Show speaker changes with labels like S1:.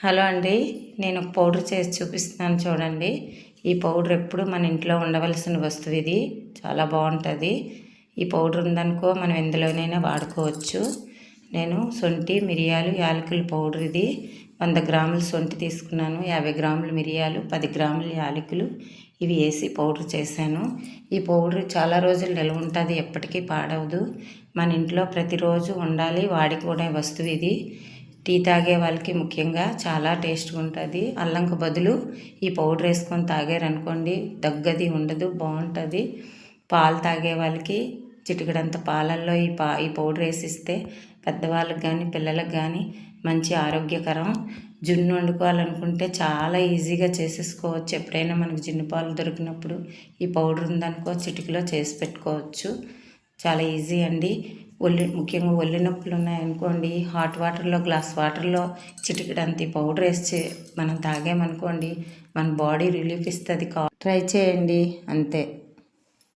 S1: Hello అండి, నేను ఒక పౌడర్ చేసి చూపిస్తున్నాను చూడండి. ఈ పౌడర్ ఎప్పుడు మన ఇంట్లో ఉండవలసిన వస్తువు. ఇది చాలా బాగుంటుంది. ఈ పౌడర్ ఉందనుకో మనం ఎందులోనైనా వాడుకోవచ్చు. నేను శొంఠి, మిరియాలు, యాలకుల పౌడర్ ఇది 100 గ్రాముల శొంఠి తీసుకున్నాను, 50 గ్రాముల మిరియాలు, 10 గ్రాముల యాలకులు ఇవి వేసి పౌడర్ చేశాను. ఈ పౌడర్ చాలా రోజులు నిల్వ ఉంటుంది, ఎప్పటికీ పాడవదు. మన ఇంట్లో ప్రతిరోజు ఉండాలి, వాడుకునే వస్తువు ఇది. టీ తాగే వాళ్ళకి ముఖ్యంగా చాలా టేస్ట్గా ఉంటుంది. అల్లంకు బదులు ఈ పౌడర్ వేసుకొని తాగారనుకోండి, దగ్గది ఉండదు, బాగుంటుంది. పాలు తాగే వాళ్ళకి చిటికడంత పాలల్లో ఈ పౌడర్ వేసిస్తే పెద్దవాళ్ళకి కానీ పిల్లలకు కానీ మంచి ఆరోగ్యకరం. జున్ను వండుకోవాలనుకుంటే చాలా ఈజీగా చేసేసుకోవచ్చు. ఎప్పుడైనా మనకు జున్ను పాలు దొరికినప్పుడు ఈ పౌడర్ ఉందనుకో చిటికలో చేసి పెట్టుకోవచ్చు. చాలా ఈజీ అండి. ముఖ్యంగా ఒళ్ళు నొప్పులు ఉన్నాయనుకోండి, హాట్ వాటర్లో గ్లాస్ వాటర్లో చిటికెడంత పౌడర్ వేసి మనం తాగామనుకోండి, మన బాడీ రిలీఫ్ ఇస్తుంది. ట్రై చేయండి, అంతే.